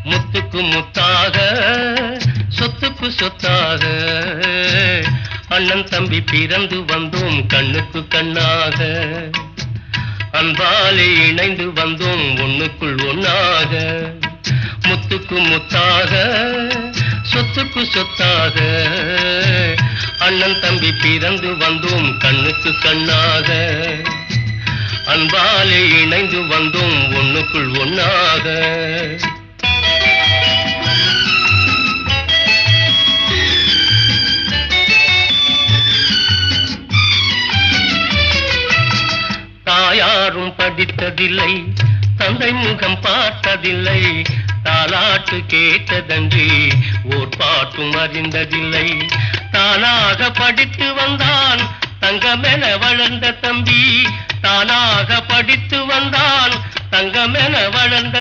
முத்துக்கு முத்தாக சொத்துக்கு சொத்தாக அண்ணன் தம்பி பிறந்து வந்தோம் கண்ணுக்கு கண்ணாக அன்பாலே இணைந்து வந்தோம் ஒண்ணுக்குள் ஒன்னாக முத்துக்கு முத்தாக சொத்துக்கு சொத்தாக அண்ணன் தம்பி பிறந்து வந்தோம் கண்ணுக்கு கண்ணாக அன்பாலே இணைந்து வந்தோம் ஒண்ணுக்குள் ஒன்னாக தாயாரும் படித்ததில்லை தந்தை முகம் பார்த்ததில்லை தாலாட்டு கேட்டதன்றி ஓர் பாட்டும் அறிந்ததில்லை தானாக படித்து வந்தான் தங்கமென வளர்ந்த தம்பி தானாக படித்து வந்தான் தங்கமென வளர்ந்த